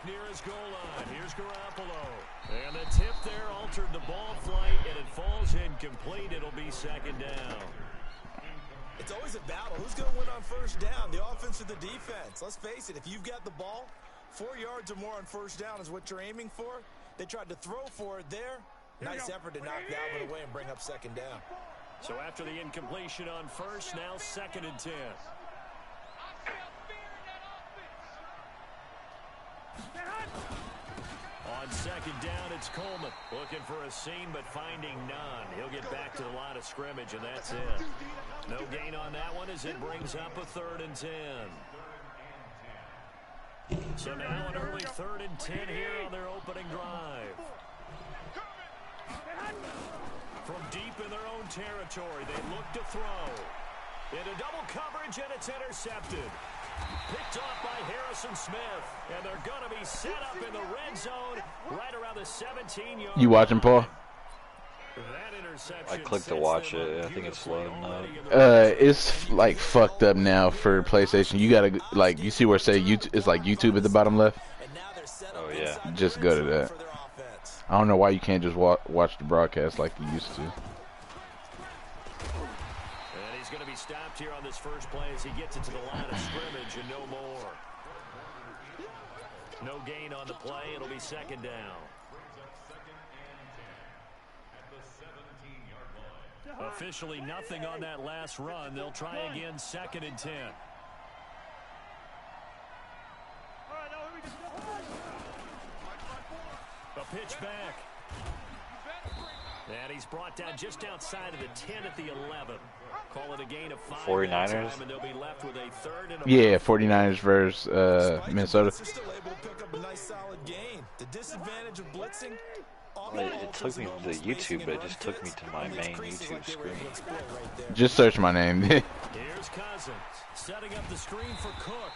near his goal line. Here's Garoppolo. And the tip there altered the ball flight, and it falls incomplete. It'll be second down. It's always a battle. Who's going to win on first down, the offense or the defense? Let's face it, if you've got the ball, 4 yards or more on first down is what you're aiming for. They tried to throw for it there. Nice effort to knock that one away and bring up second down. So after the incompletion on first, now 2nd and 10. On second down, it's Coleman. Looking for a seam, but finding none. He'll get back to the line of scrimmage, and that's it. No gain on that one as it brings up a 3rd and 10. So now an early 3rd and 10 here on their opening drive. From deep in their own territory, they look to throw. Into double coverage, and it's intercepted. Picked off by Harrison Smith, and they're going to be set up in the red zone right around the 17-yard line. You watching, Paul? I clicked to watch it. I think it's loading up. It's like fucked up now for PlayStation. You gotta like, you see where it say YouTube, it's like YouTube at the bottom left. Oh yeah. Just go to that. I don't know why you can't just watch the broadcast like you used to. And he's going to be stopped here on this first play as he gets it to the line of scrimmage and no more. No gain on the play. It'll be second down. Officially nothing on that last run. They'll try again 2nd and 10. A pitch back. And he's brought down just outside of the 10 at the 11. Call it a gain of 5. 49ers? And they'll be left with a 3rd and a Yeah, 49ers versus Minnesota. Still able to pick up a nice solid gain. The disadvantage of blitzing. It took me to YouTube, but it just took me to my main YouTube screen. Just search my name. Here's Cousins setting up the screen for Cook.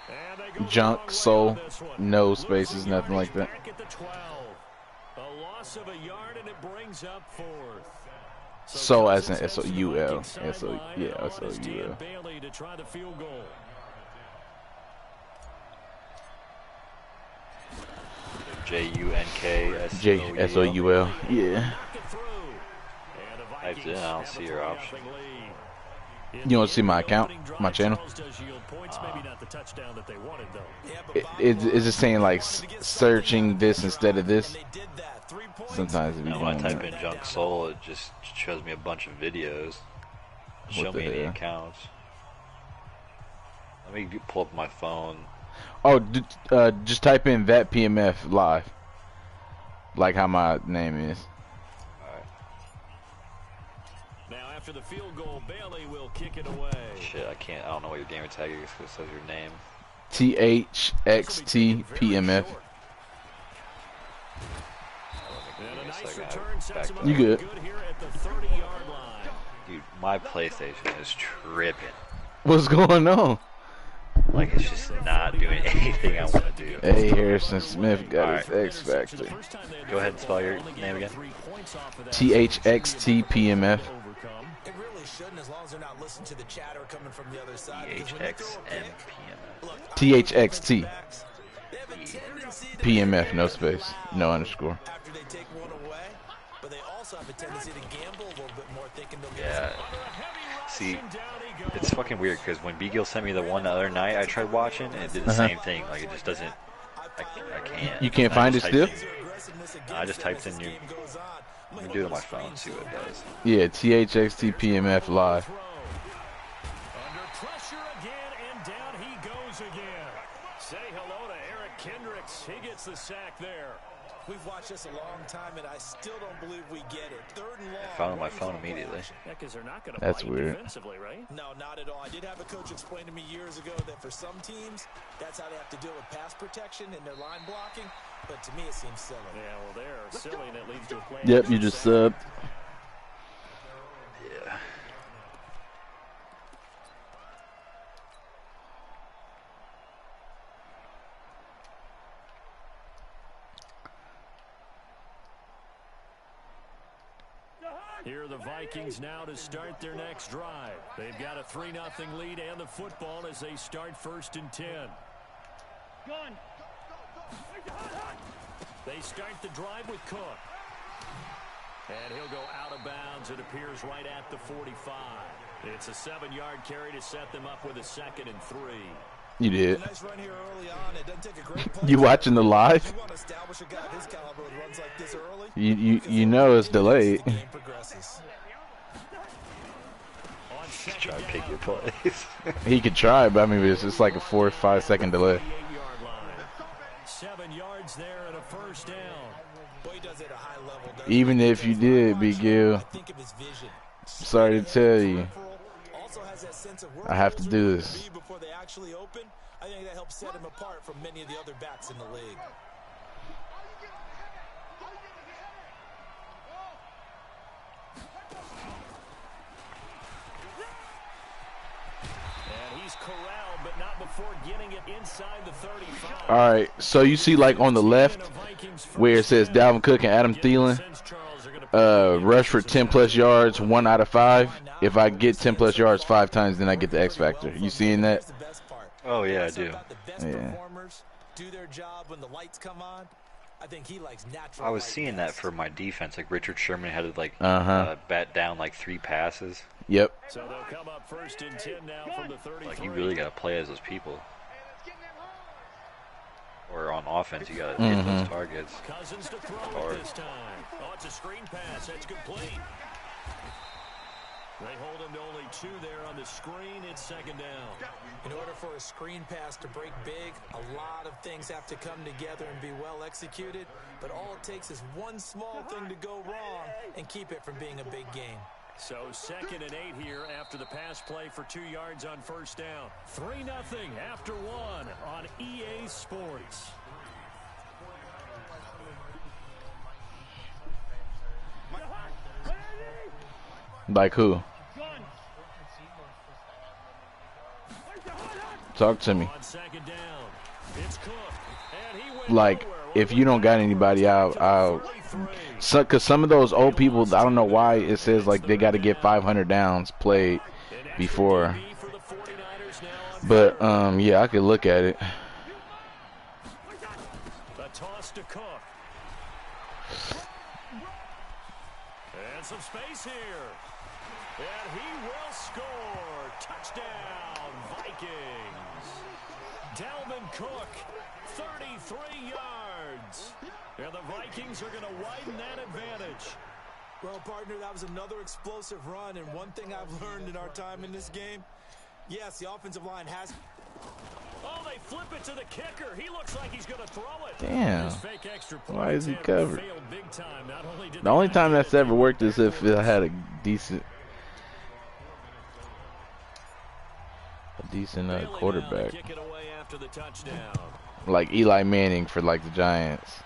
And they go Junk, soul, no spaces, nothing like that. Back at the 12. A loss of a yard, and it brings up 4th. So as in S-O-U-L. S-O, yeah, S-O-U-L. Bailey to try the field goal. J-U-N-K-S-O-U-L. J-S-O-U-L. Yeah. Typed in, I don't see your option. You want to see my account, my channel? Is it saying like searching this instead of this? Sometimes when I type in Junk Soul, it just shows me a bunch of videos. Show me any accounts. Let me pull up my phone. Oh, just type in ThxtPMF live, like how my name is. Now after the field goal, Bailey will kick it away. Shit, I can't. I don't know what your gamer tag is because it says your name. ThxtPMF. You good? Dude, my PlayStation is tripping. What's going on? Like, it's just not doing anything I want to do. Hey, Harrison Smith got his X Factor. Go ahead and spell your name again. ThxtPMF. It really shouldn't, as long as they're not listening to the chatter coming from the other side. ThxtPMF. ThxtPMF, no space, no underscore. After they take one away, but they also have a tendency to gamble a little bit more, thinking they'll get. Yeah. See, it's fucking weird because when Beagle sent me the one the other night, I tried watching and it did the same thing. Like, it just doesn't. I can't. You can't find it still? I just typed in new. Let me do it on my phone, see what it does. Yeah, ThxtPMF live. Under pressure again, and down he goes again. Say hello to Eric Kendricks. He gets the sack there. We've watched this a long time, and I still don't believe we get it. 3rd and long. I found it on my phone immediately. That's weird. Right? No, not at all. I did have a coach explain to me years ago that for some teams, that's how they have to deal with pass protection and their line blocking. But to me, it seems silly. Yeah, well, they're silly, and it leads to a play. Yep, you just subbed. Yeah. Here are the Vikings now to start their next drive. They've got a 3-0 lead and the football as they start 1st and 10. They start the drive with Cook. And he'll go out of bounds, it appears, right at the 45. It's a 7-yard carry to set them up with a 2nd and 3. You did. Nice run here early on. It doesn't take a great play. You watching the live? You want to establish a guy of his caliber with runs like this early? You know it's delayed. The game progresses. Just try to pick your plays. He could try, but I mean, it's like a 4 or 5 second delay. 7 yards there and a first down. Boy, he does it at a high level, Even if you did, Big Gil, sorry to tell you, I have to do this. Before they actually open, I think that helps set him apart from many of the other backs in the league. And he's corralled, but not before getting it inside the 35. All right, so you see like on the left where it says Dalvin Cook and Adam Thielen, rush for 10+ yards, 1 out of 5. If I get 10+ yards 5 times, then I get the X factor. You seeing that? Oh yeah, I do. Yeah. Do their job when the lights come on. I think he likes natural. I was seeing that for my defense. Like Richard Sherman had to like bat down like 3 passes. Yep. So they'll come up 1st and 10 now from the 33. Like you really got to play as those people. Or on offense, you got to hit those targets. Cousins to throw it this time. Oh, it's a screen pass. That's complete. They hold him to only 2 there on the screen. It's 2nd down. In order for a screen pass to break big, a lot of things have to come together and be well executed. But all it takes is one small thing to go wrong and keep it from being a big game. So 2nd and 8 here after the pass play for 2 yards on 1st down. 3-0 after 1 on EA Sports. Like who? Talk to me. On 2nd down, it's Cook, and he went Like, if you don't got anybody, I'll because some of those old people, I don't know why it says like they got to get 500 downs played before. But yeah, I could look at it. A toss to Cook. And some space here. And he will score. Touchdown, Vikings. Dalvin Cook, 33 yards. And the Vikings are going to widen that advantage. Well, partner, that was another explosive run. And one thing I've learned in our time in this game, yes, the offensive line has... Oh, they flip it to the kicker. He looks like he's going to throw it. Damn. His fake extra point Why is he attempt covered? failed big time. Not only did The only time that's ever worked is if it had a decent quarterback, kick it away after the touchdown. like Eli Manning for like the Giants.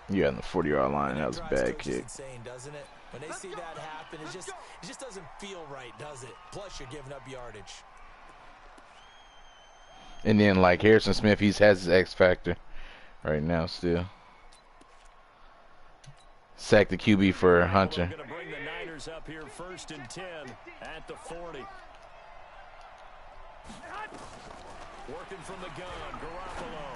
You on the 40-yard line. That was a bad kick. Insane, doesn't it? When they see that happen, it just doesn't feel right, does it? Plus, you're giving up yardage. And then like Harrison Smith, he has his X factor right now still. Sack the QB for Hunter. We're going to bring the Niners up here 1st and 10 at the 40. Working from the gun, Garoppolo.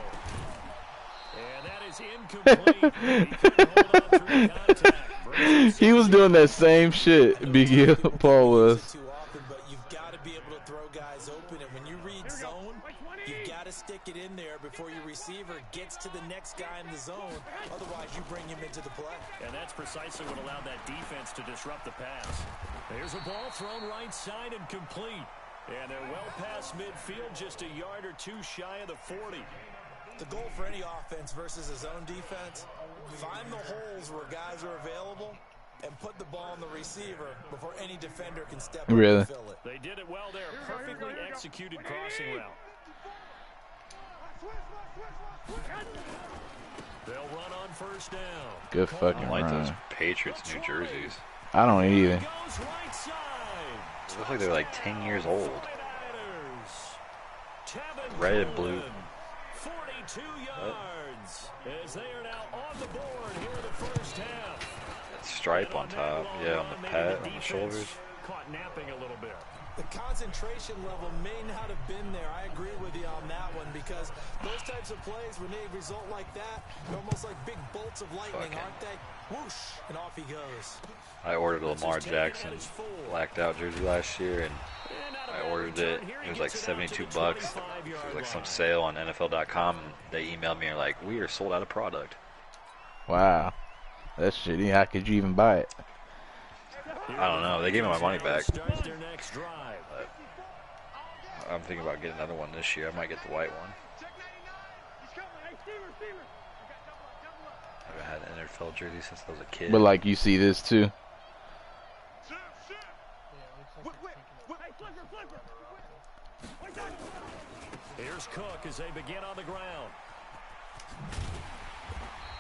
And that is incomplete. He couldn't hold on through contact. He was doing that same shit, Big Hill Paul was. Too often, but you've got to be able to throw guys open, and when you read zone, you've got to stick it in there before your receiver gets to the next guy in the zone. Otherwise, you bring him into the play. And that's precisely what allowed that defense to disrupt the pass. There's a ball thrown right side and complete. And they're well past midfield, just a yard or 2 shy of the 40. The goal for any offense versus a zone defense, find the holes where guys are available and put the ball on the receiver before any defender can step up and fill it. They did it well there. Perfectly executed crossing route. They'll run on 1st down. Good fucking I like run. those Patriots New Jerseys. I don't either. They look like they're like 10 years old. Red and blue. 42 yards as they are now on the board here in the 1st half. That stripe on top, yeah, on the pad, on the shoulders. Caught napping a little bit. The concentration level may not have been there. I agree with you on that one because those types of plays, when they result like that, they're almost like big bolts of lightning, aren't they? Whoosh, and off he goes. I ordered a Lamar Jackson blacked out jersey last year, and I ordered it. It was like $72. It was like some sale on NFL.com. And they emailed me and like, we are sold out of product. Wow, that's shitty. How could you even buy it? I don't know. They gave me my money back. I'm thinking about getting another one this year. I might get the white one. I haven't had an NFL jersey since I was a kid. But like you see this too. Here's Cook as they begin on the ground.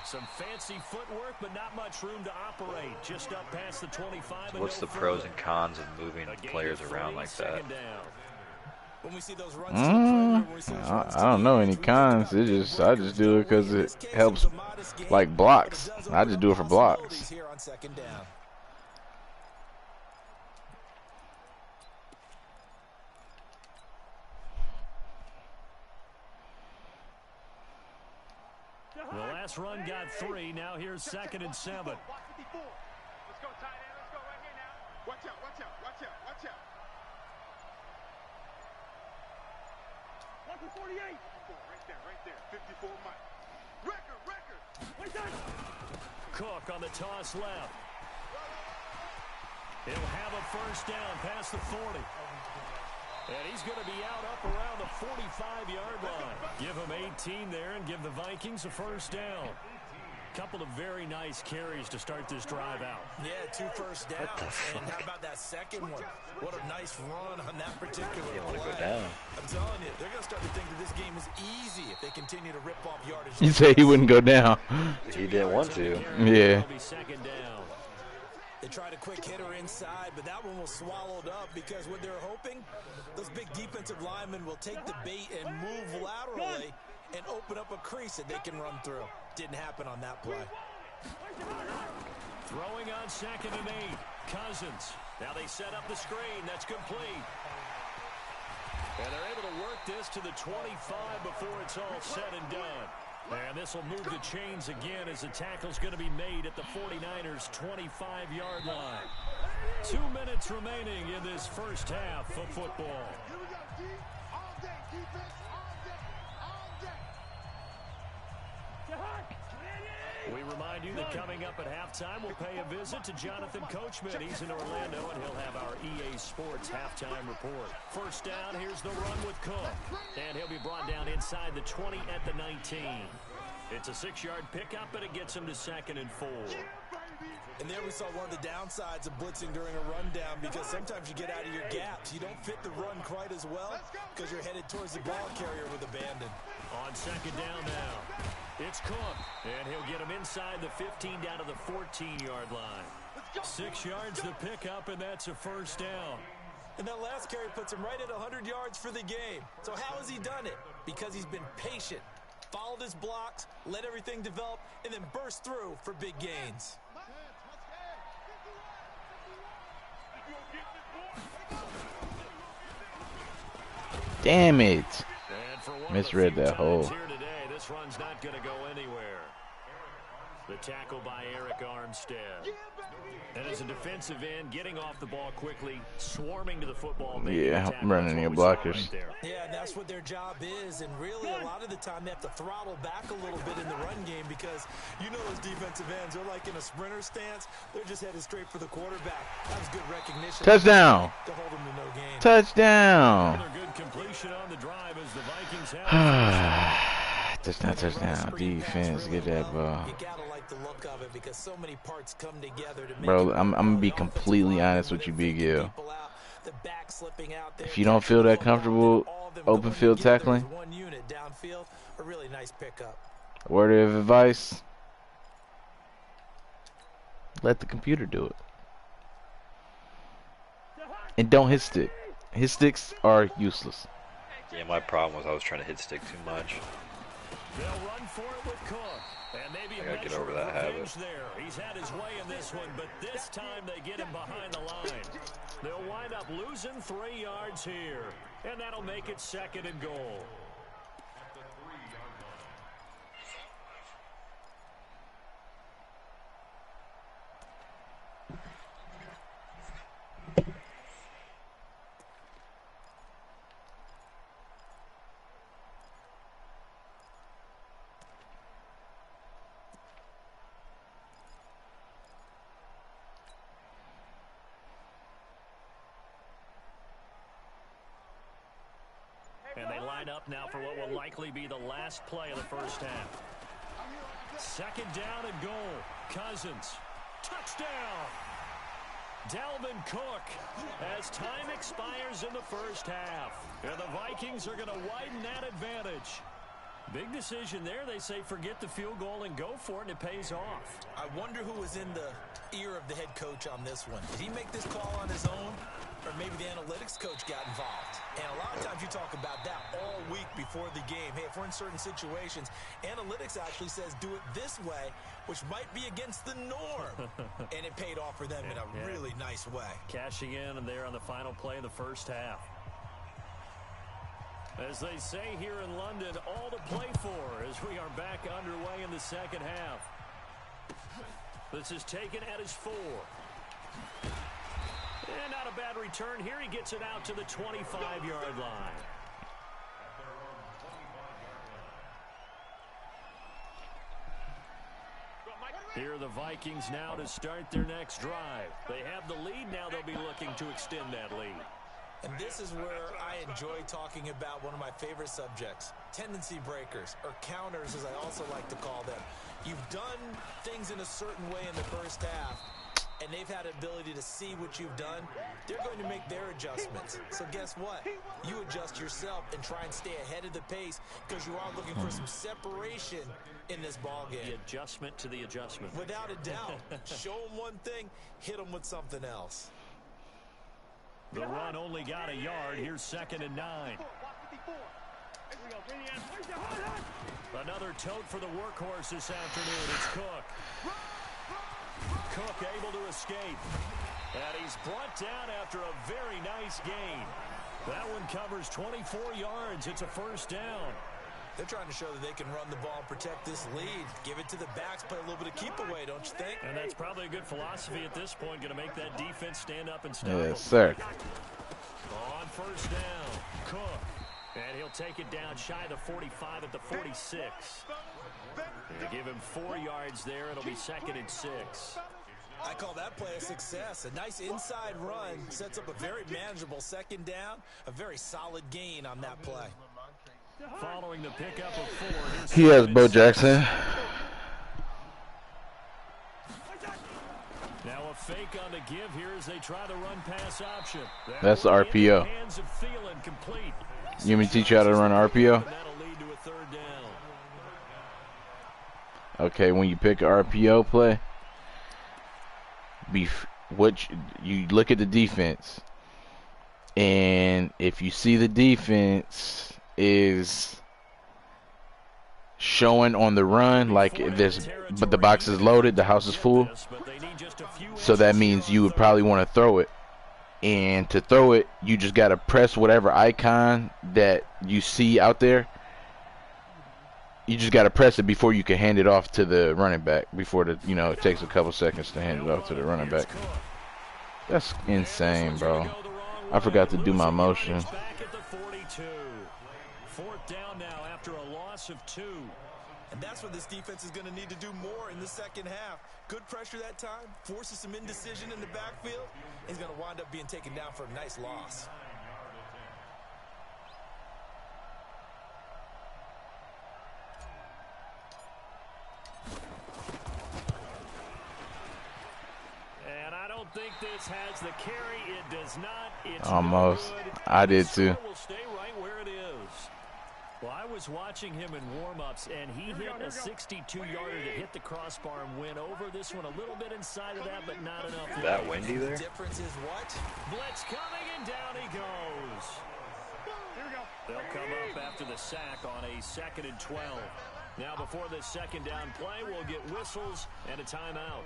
Some fancy footwork, but not much room to operate. Just up past the 25. So what's the pros and cons of moving players around like that? When we see those runs I don't know any cons. I just do it because it helps, like blocks. I just do it for blocks. The last run got 3. Now here's 2nd and 7. Let's go, tight end. Let's go right here now. Watch out, watch out, watch out, watch out. 48. Right there. 54 Mike. Record. Cook on the toss left. He'll have a first down past the 40. And he's going to be out up around the 45-yard line. Give him 18 there and give the Vikings a first down. Couple of very nice carries to start this drive out. Yeah, 2 first downs. And how about that second one? What a nice run on that particular play. Want to go down. I'm telling you, they're going to start to think that this game is easy if they continue to rip off yardage. You say he wouldn't go down. He didn't want to. Yeah. Second down. They tried a quick hitter inside, but that one was swallowed up because what they're hoping, those big defensive linemen will take the bait and move laterally and open up a crease that they can run through. Didn't happen on that play. Throwing on 2nd and 8. Cousins. Now they set up the screen. That's complete. And they're able to work this to the 25 before it's all said and done. And this will move the chains again as the tackle's going to be made at the 49ers' 25-yard line. 2 minutes remaining in this first half of football. We remind you that coming up at halftime, we'll pay a visit to Jonathan Coachman. He's in Orlando, and he'll have our EA Sports halftime report. First down, here's the run with Cook. And he'll be brought down inside the 20 at the 19. It's a 6-yard pickup, and it gets him to 2nd and 4. And there we saw one of the downsides of blitzing during a rundown because sometimes you get out of your gaps. You don't fit the run quite as well because you're headed towards the ball carrier with abandon. On 2nd down now, it's Cook, and he'll get him inside the 15 down to the 14-yard line. 6 yards the pickup, and that's a first down. And that last carry puts him right at 100 yards for the game. So how has he done it? Because he's been patient, followed his blocks, let everything develop, and then burst through for big gains. Damn it. Misread that hole. This run's not going to go anywhere. The tackle by Eric Armstead. And as a defensive end, getting off the ball quickly, swarming to the football. Yeah, running your blockers. Yeah, and that's what their job is. And really, a lot of the time, they have to throttle back a little bit in the run game because you know those defensive ends, they're like in a sprinter stance. They're just headed straight for the quarterback. That was good recognition. Touchdown. To hold them to no gain. Touchdown. Another good completion on the drive as the Vikings have. Touchdown. Defense, get that ball. You gotta like the look of it because so many parts come together to make. Bro, I'm gonna be completely honest with you, Big Gil. If you don't feel that comfortable open field tackling, one unit downfield, a really nice pickup. Word of advice: let the computer do it, and don't hit stick. Hit sticks are useless. Yeah, my problem was I was trying to hit stick too much. They'll run for it with Cook. And maybe I gotta get over that habit. there. He's had his way in this one, but this time they get him behind the line. They'll wind up losing 3 yards here, and that'll make it 2nd and goal. And they line up now for what will likely be the last play of the first half. 2nd down and goal. Cousins. Touchdown. Dalvin Cook as time expires in the first half. And the Vikings are going to widen that advantage. Big decision there. They say forget the field goal and go for it, and it pays off. I wonder who was in the ear of the head coach on this one. Did he make this call on his own? Or maybe the analytics coach got involved. And a lot of times you talk about that all week before the game. Hey, if we're in certain situations, analytics actually says do it this way, which might be against the norm. And it paid off for them in a really nice way. Cashing in and there on the final play of the first half. As they say here in London, all to play for as we are back underway in the second half. This is taken at his 4. And not a bad return here. He gets it out to the 25-yard line. Here are the Vikings now to start their next drive. They have the lead. Now they'll be looking to extend that lead. And this is where I enjoy talking about one of my favorite subjects, tendency breakers, or counters as I also like to call them. You've done things in a certain way in the first half, and they've had the ability to see what you've done. They're going to make their adjustments. So guess what? You adjust yourself and try and stay ahead of the pace because you are looking for some separation in this ball game. The adjustment to the adjustment. Without a doubt. Show them one thing, hit them with something else. The run only got a yard. Here's 2nd and 9. Another tote for the workhorse this afternoon. It's Cook. Cook able to escape. And he's brought down after a very nice gain. That one covers 24 yards. It's a first down. They're trying to show that they can run the ball and protect this lead. Give it to the backs, play a little bit of keep away, don't you think? And that's probably a good philosophy at this point. Going to make that defense stand up and stop. Yes, sir. On first down, Cook. And he'll take it down shy of the 45 at the 46. And to give him 4 yards there, it'll be 2nd and 6. I call that play a success. A nice inside run sets up a very manageable 2nd down. A very solid gain on that play. Following the pickup of 4. He has Bo Jackson. Now a fake on the give here as they try the run pass option. That's the RPO. You want me to teach you how to run RPO? Okay, when you pick an RPO play, you look at the defense, and if you see the defense is showing on the run like this, but the box is loaded, the house is full, so that means you would probably want to throw it. And to throw it, you just got to press whatever icon that you see out there. You just got to press it before you can hand it off to the running back, before the, it takes a couple seconds to hand it off to the running back. That's insane, bro. I forgot to do my motion. 4th down now after a loss of 2. And that's what this defense is going to need to do more in the second half. Good pressure that time, forces some indecision in the backfield. He's going to wind up being taken down for a nice loss. And I don't think this has the carry. It does not. It's almost. No good. I did too. Will stay right where it is. Well, I was watching him in warm-ups, and he hit a 62-yarder that hit the crossbar and went over this one a little bit inside of that, but not enough. Is that windy there? The difference is what? Blitz coming, and down he goes. They'll come up after the sack on a 2nd and 12. Now before this second down play, we'll get whistles and a timeout.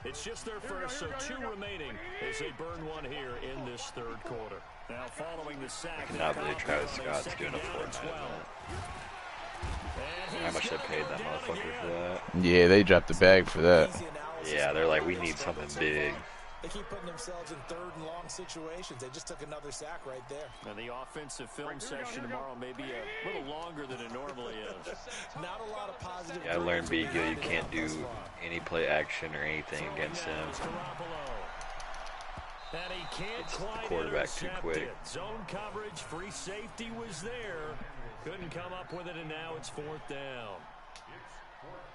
It's just their first, so 2 remaining as they burn one here in this third quarter. Now following the sack. I cannot believe Travis Scott's doing a Fortnite event. How much they paid that motherfucker for that? Yeah, they dropped the bag for that. Yeah, they're like, we need something big. They keep putting themselves in third and long situations. They just took another sack right there. And the offensive film session tomorrow may be a little longer than it normally is. Not a lot of positive. Yeah, I learned Beagle, you can't do any play action or anything against him. And he can't It's the quite quarterback too quick. Zone coverage, free safety was there. Couldn't come up with it, and now it's 4th down.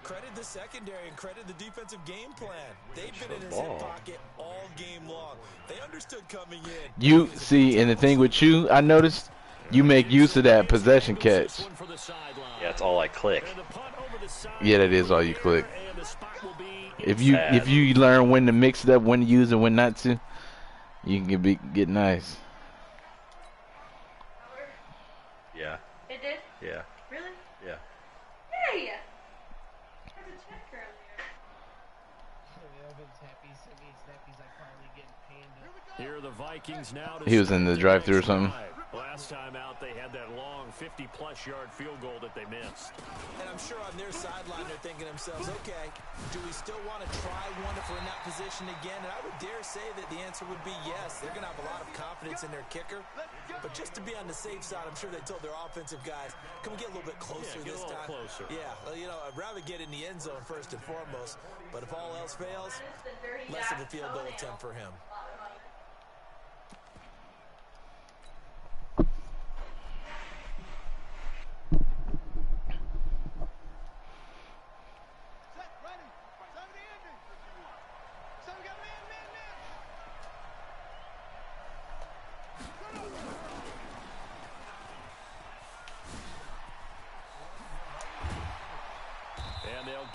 Credit the secondary and credit the defensive game plan. They've been in his hip pocket all game long. They understood coming in. You see, and the thing with you, I noticed, you make use of that possession catch. Yeah, it's all I click. Yeah, that is all you click. If you learn when to mix it up, when to use it, when not to, you can get nice. Yeah. It did? Yeah. Really? Yeah. Hey! Here are the Vikings now. He was in the drive-thru or something. Last time out, they had that long 50-plus yard field goal that they missed. And I'm sure on their sideline they're thinking to themselves, okay, do we still want to try one if we're in that position again? And I would dare say that the answer would be yes. They're going to have a lot of confidence in their kicker. But just to be on the safe side, I'm sure they told their offensive guys, can we get a little bit closer this time? Closer. Yeah, well, you know, I'd rather get in the end zone first and foremost. But if all else fails, less of a field goal attempt for him.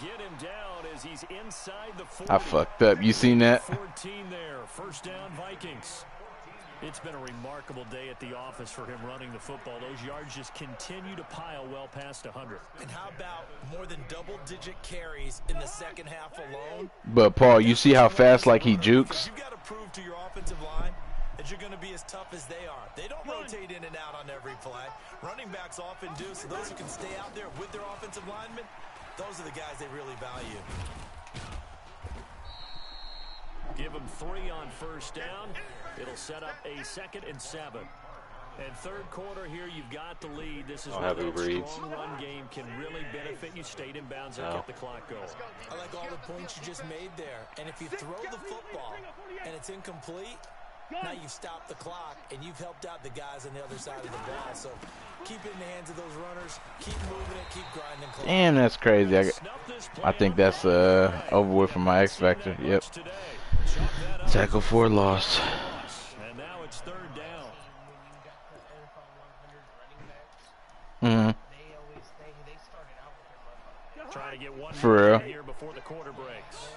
Get him down as he's inside the 40. I fucked up. You seen that? 14 there. First down, Vikings. It's been a remarkable day at the office for him running the football. Those yards just continue to pile well past 100. And how about more than double-digit carries in the second half alone? But Paul, you see how fast like he jukes? You've got to prove to your offensive line that you're going to be as tough as they are. They don't rotate in and out on every play. Running backs often do, so those who can stay out there with their offensive linemen, those are the guys they really value. Give them 3 on first down. It'll set up a 2nd and 7. And third quarter here, you've got the lead. This is where that strong run game can really benefit you. Stayed in bounds and kept the clock going. I like all the points you just made there. And if you throw the football and it's incomplete, now you've stopped the clock and you've helped out the guys on the other side of the ball. So keep it in the hands of those runners. Keep moving it. Keep grinding clock. Damn, that's crazy. I think that's over with for my X Factor. Yep. Tackle for loss. And now it's 3rd down. Trying to get one for real. Here before the quarter breaks.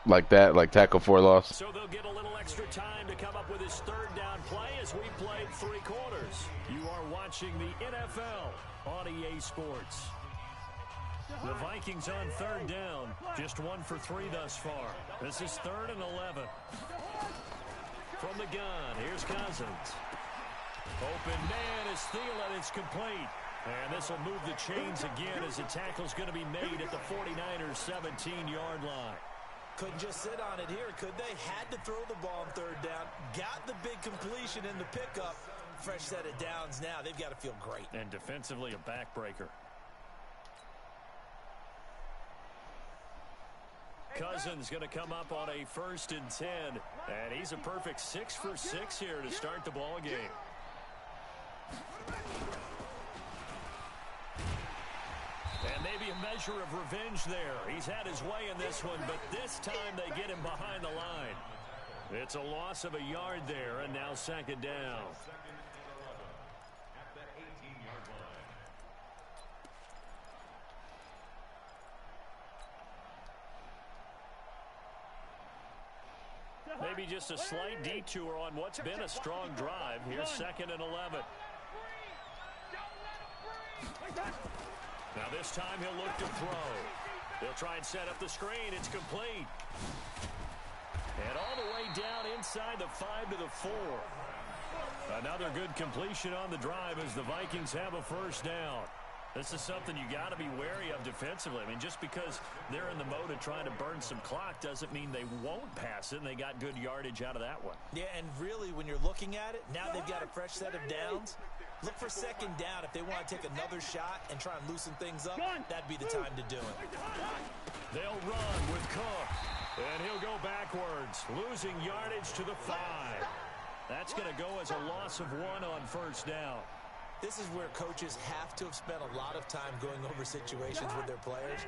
Like that, like tackle for loss. So they'll get a little extra time to come up with his 3rd down play as we played 3 quarters. You are watching the NFL on EA Sports. The Vikings on 3rd down, just 1 for 3 thus far. This is 3rd and 11. From the gun, here's Cousins. Open man is Thielen, it's complete. And this will move the chains again as the tackle's going to be made at the 49ers 17-yard line. Couldn't just sit on it here, could they? Had to throw the ball on 3rd down. Got the big completion in the pickup. Fresh set of downs now. They've got to feel great. And defensively, a backbreaker. Cousins going to come up on a 1st and 10. And he's a perfect 6 for 6 here to start the ball game. And maybe a measure of revenge there. He's had his way in this one, but this time they get him behind the line. It's a loss of a yard there, and now 2nd down. Maybe just a slight detour on what's been a strong drive. Here's 2nd and 11. Now this time he'll look to throw. He'll try and set up the screen. It's complete. And all the way down inside the 5 to the 4. Another good completion on the drive as the Vikings have a first down. This is something you got to be wary of defensively. I mean, just because they're in the mode of trying to burn some clock doesn't mean they won't pass it, and they got good yardage out of that one. Yeah, and really, when you're looking at it, now they've got a fresh set of downs. Look for second down. If they want to take another shot and try and loosen things up, that'd be the time to do it. They'll run with Cook, and he'll go backwards, losing yardage to the 5. That's going to go as a loss of 1 on first down. This is where coaches have to have spent a lot of time going over situations with their players,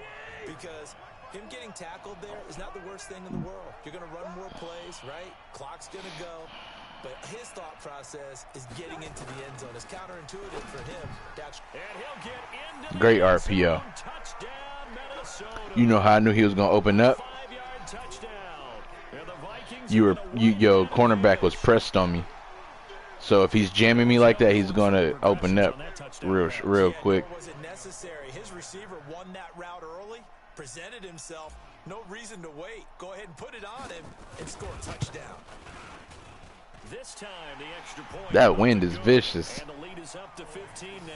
because him getting tackled there is not the worst thing in the world. You're going to run more plays, right? Clock's going to go. But his thought process is getting into the end zone. It's counterintuitive for him. And he'll get into Great RPO. Touchdown, Minnesota. You know how I knew he was gonna open up? 5-yard touchdown. And the Vikings Your cornerback was pressed on me. So if he's jamming me like that, he's gonna open up real quick. Was it necessary? His receiver won that route early, presented himself. No reason to wait. Go ahead and put it on him and score a touchdown. This time the extra point. That wind is vicious. And the lead is up to 15 now.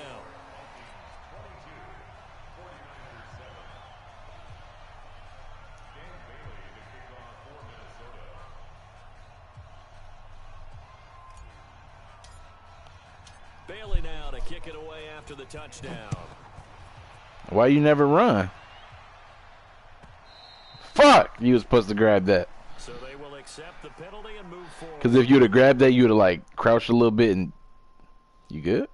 Bailey now to kick it away after the touchdown. Why you never run? Fuck! You was supposed to grab that. So they will accept the penalty and move forward. Because if you would have grabbed that, you would have like crouched a little bit and you good?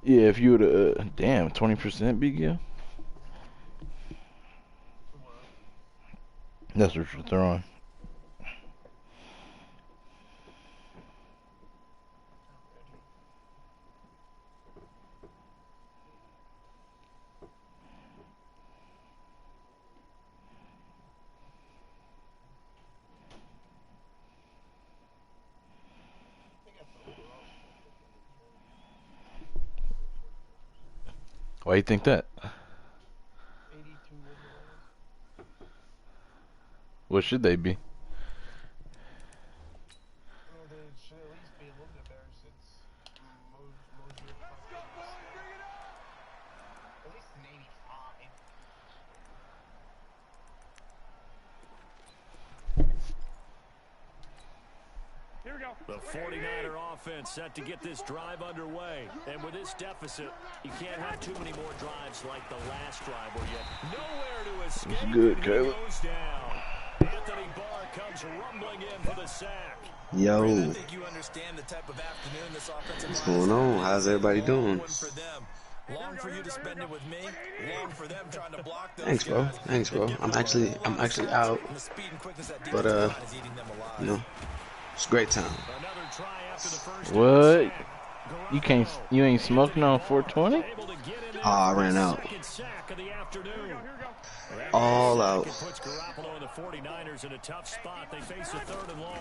Yeah, if you would have, damn, 20% big deal. That's what you're throwing. Why you think that? What should they be? The 49er offense set to get this drive underway. And with this deficit, you can't have too many more drives like the last drive where you nowhere to escape. It's good, and Caleb. goes down. Anthony Barr comes rumbling in for the sack. Yo, I think you understand the type of afternoon this offensive what's going on? How's everybody doing? Long for you to spend it with me. Long for them trying to block those Thanks, bro. guys. Thanks, bro. I'm actually out, And the speed and quickness that but defensive line is eating them alive. you know, it's a great time. Another try after the first What? down. You ain't smoking on 420? Able to get in there Oh, I for ran the out. second sack of the afternoon. All out. It puts Garoppolo and the 49ers in a tough spot. They face a 3rd and long.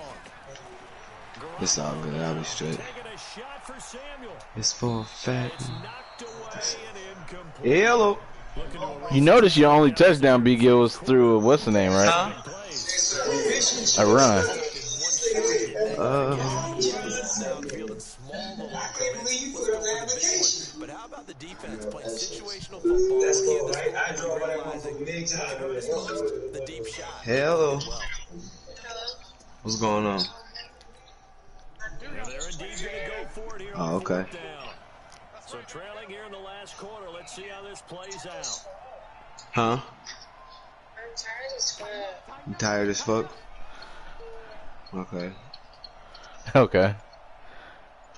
It's all good. I'll be straight. Taking a shot for Samuel. It's for a fact. It's knocked away and incomplete. Hello. Looking to erase You notice your only touchdown, Big Gill, was through what's the name, right? plays. A run. But how about the defense playing situational football? The deep shot. Hello. What's going on? They're indeed going to go for it here Oh, on okay. 4th down. So trailing here in the last quarter. Let's see how this plays out. Huh? I'm tired as fuck. You tired as fuck? Okay. Okay.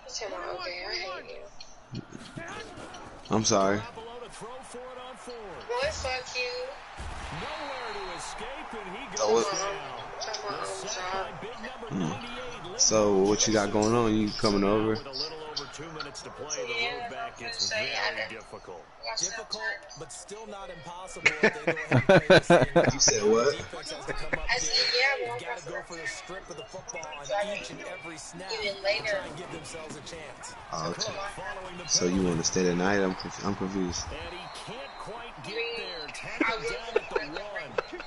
He said, well, okay, I hate you. I'm sorry. Garoppolo to throw for it on 4th. Boy, fuck you. Nowhere to escape, and he Oh, goes what- down. Talking about The I'm sack sorry. by big number 98. So what you got going on? You coming over? With a little over 2 minutes to play. The road back gets very difficult. Difficult, but still not impossible if they go ahead and play this thing out. You said what? Defense has to come up I big. said, yeah, They've well, got to go for the strip of the football on each and every snap even to later. try and give themselves a chance. Okay. So you want to stay tonight? I'm confused. And he can't quite get there. Tackled down at the 1.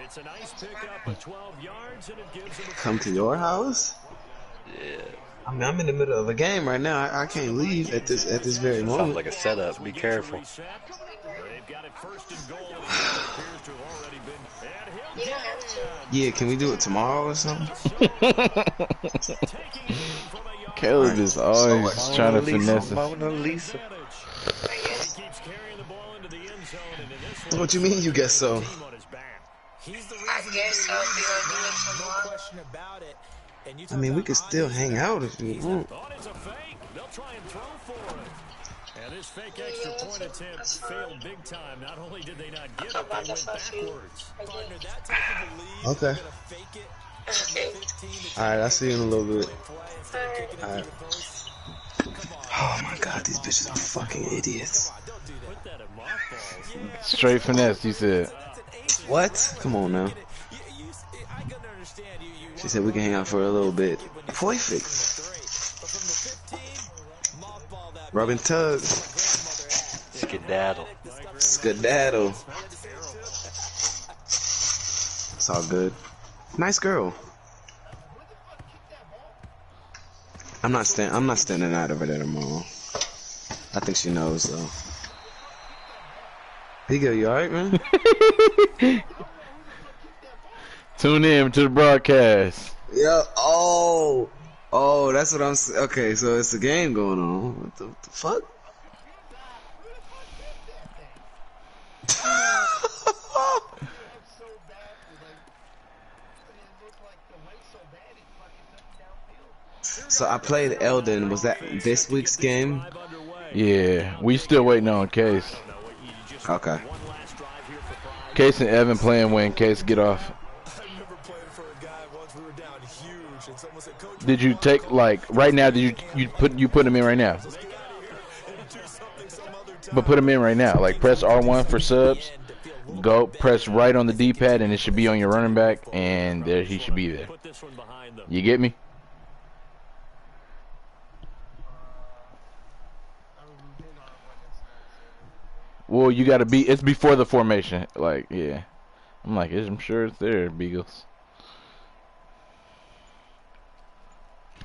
It's a nice pickup of 12 yards, and it gives him a Come to your house? Yeah. I mean, I'm in the middle of a game right now. I can't leave at this very Sounds moment. like a setup. Be careful. They've got it first and goal. It appears to have already been. And he'll You don't get have to. Yeah, can we do it tomorrow or something? Caleb is always trying to finesse us. Mona Lisa. I guess. What you mean you guess so? He's the I reason guess so. If you want to do it no tomorrow. question about it. And you I mean, we could still hang out if you want. Thought it's a fake. They'll try and throw for it. And this fake extra point attempt failed big time. Not only did they not get it, they went backwards. Partner, that type of a lead, Okay. you're gonna fake it from the 15 to All right, I'll see you in a little bit. play instead of kicking it All right. through the post. Oh my God, these bitches are fucking idiots. Don't do that. Put that in mothballs. Straight finesse, you said. What? Come on now. I can understand you. She said we can hang out for a little bit. Perfect. Rub and tug. Skedaddle. Skedaddle. It's all good. Nice girl. I'm not standing out over there tomorrow. I think she knows though. Bigo, you alright, man? Tune in to the broadcast. Yeah. Oh, that's what I'm saying. Okay, so it's a game going on. What the fuck? So I played Elden. Was that this week's game? Yeah, we still waiting on Case. Okay. Case and Evan playing when Case get off. I remember playing for a guy once. We were down huge, and someone said, "Coach, Did you take like right now? Did you put him in right now? get out of here and do something some other time." But put him in right now. Like press R1 for subs. Go press right on the D-pad and it should be on your running back, and there he should be there. Put this one behind them. You get me? Well, you gotta be. It's before the formation. Like, yeah. I'm like, I'm sure it's there, Beagles.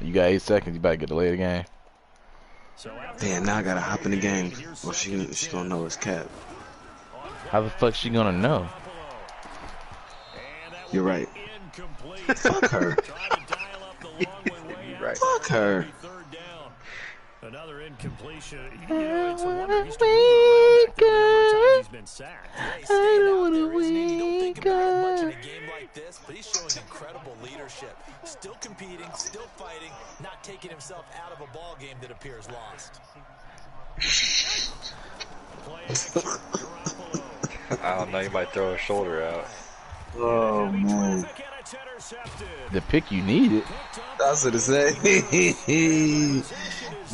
You got 8 seconds. You better get to lay the game. Damn, now I gotta hop in the game. Or she gonna know it's cap. How the fuck she gonna know? You're right. Fuck her. You're right. Fuck her. Another incompletion. You know, it's a wonder he's still moving around back there. The number of times he's been sacked. He's staying out there, isn't he? You don't think about it much in a game like this, but he's showing incredible leadership. Still competing, still fighting, not taking himself out of a ball game that appears lost. Play action. Garoppolo. I don't know. You might throw a shoulder out. Oh man. Traffic, and it's intercepted. The pick you needed. That's what it say.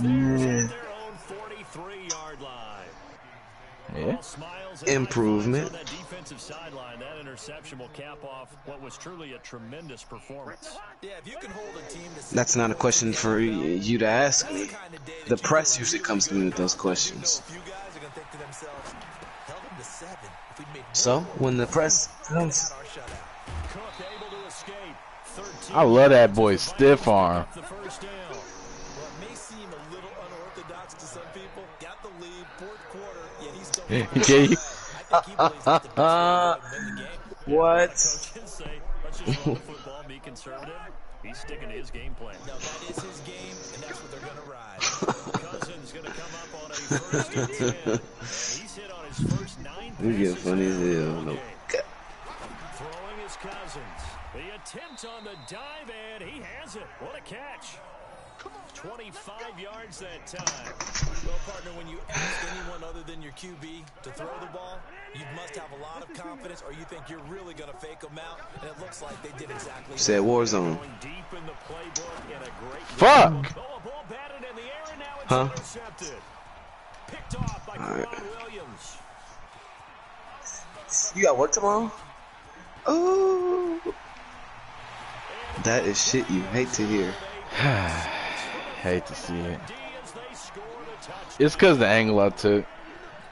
Their own 43-yard line. Yeah. All smiles and Improvement. high fives on that defensive sideline. That interception will cap off what was truly a tremendous performance. Yeah, if you can hold a team to That's not a question for you to ask me. The press usually comes to me with those questions. a few guys are going to think to themselves, held them to 7. If we'd made So when the press comes, our shutout. Cook able to escape. 13 I love that boy stiff arm. the first down. Well, it may seem a little unorthodox to some people. Got the lead, 4th quarter, yet he's still Okay. I think he believes that's the best way to win the game. what? Coach can say, let's just run the football, be conservative. He's sticking to his game plan. No, that is his game, and that's what they're going to ride. Cousins going to come up on a first and 10. And he's hit on his first 9 We get passes funny as in the hell. ball No. game. Throwing his Cousins. The attempt on the dive, and he has it. What a catch. 25 yards that time. Well, partner, when you ask anyone other than your QB to throw the ball, you must have a lot of confidence, or you think you're really going to fake them out, and it looks like they did exactly Said that. Warzone. Going deep in the playbook and a great Fuck. Oh, a ball batted in the air, and now Huh? intercepted. Picked off by All right. Kwan Williams. You got work tomorrow? Oh, that is shit you hate to hear. Hate to see it. It's because the angle I took,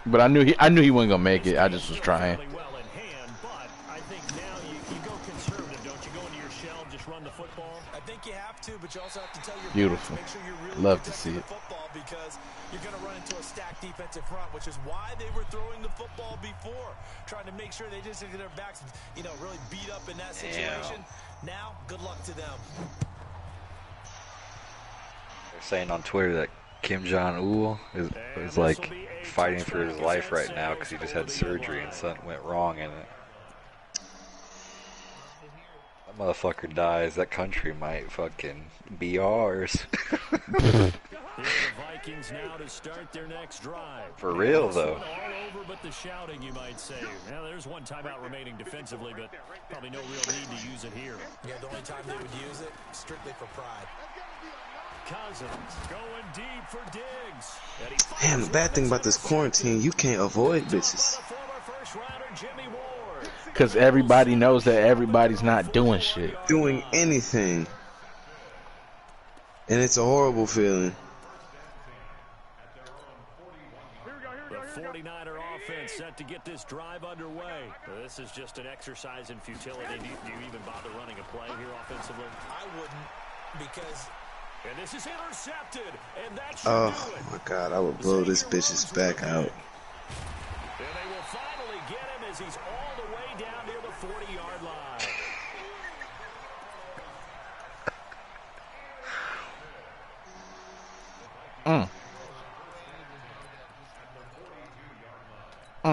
but I knew he wasn't gonna make it. I just was trying. Well in hand, but I think now you go conservative, don't you? Go into your shell, just run the football. I think you have to, but you also have to tell your Beautiful. backs, make sure you're really Love to protecting see the it. football because you're going to run into a stacked defensive front, which is why they were throwing the football before, trying to make sure they just get their backs, really beat up in that situation. Now, good luck to them. They're saying on Twitter that Kim Jong-il is like fighting for his life right now because he just had surgery and something went wrong in it. That motherfucker dies, that country might fucking be ours. The Vikings now to start their next drive. For real This though. one all over but the shouting, you might say. Now there's one timeout remaining defensively, but probably no real need to use it here. Yeah, the only time they would use it, strictly for pride. Cousins going deep for Diggs. And he Damn, the bad thing about this quarantine, you can't avoid bitches. former first rounder Jimmy Ward. Because everybody knows that everybody's not doing shit. Doing anything. And it's a horrible feeling. The 49er offense set to get this drive underway. This is just an exercise in futility. Do you even bother running a play here offensively? I wouldn't, because And this is intercepted, and that should Oh do it. my god, I would blow this bitch's back out. And they will finally get him as he's all the way down near the 40-yard line.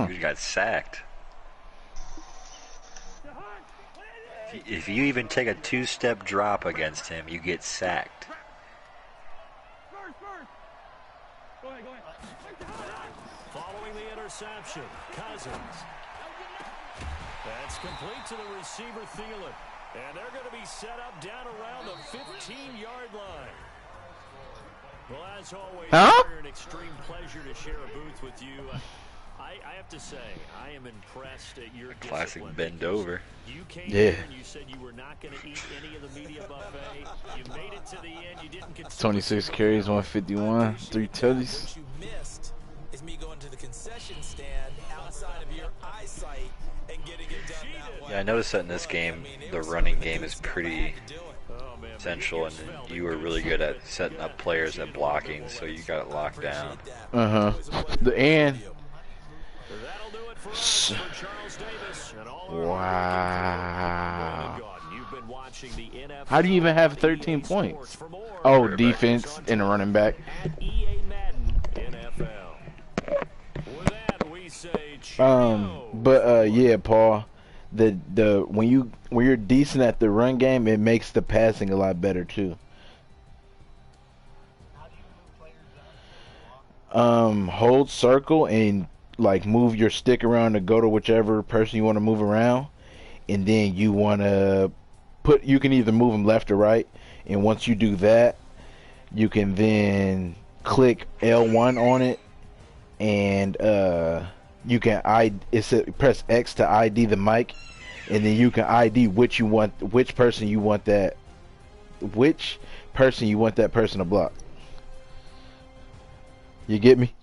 You got sacked. If you even take a two-step drop against him, you get sacked. Following the interception, Cousins. That's complete to the receiver, Thielen. And they're going to be set up down around the 15-yard line. Well, as always, it's an extreme pleasure to share a booth with you. I have to say, I am impressed at your Classic discipline. bend over. You came Yeah. here and you said you were not going to eat any of the media buffet. You made it to the end. You didn't consider 26 carries, 151, 3 tutties. what you missed is me going to the concession stand outside of your eyesight and getting it done that way. Yeah, I noticed that in this game, the running game is pretty Oh, man. essential, and you were really good at setting up players at blocking, so you got it locked down. And That'll do it for us, for Charles Davis and all our wow. You've been watching the NFL. How do you even have 13 points? For more, Oh, defense and a running back. at EA Madden NFL. With that, we say cheerio. But yeah, Paul, the when you're decent at the run game, it makes the passing a lot better too. Hold circle and like move your stick around to go to whichever person you want to move around, and then you want to you can either move them left or right, and once you do that, you can then click L1 on it, and you can press X to ID the mic, and then you can ID which person you want that person to block. You get me?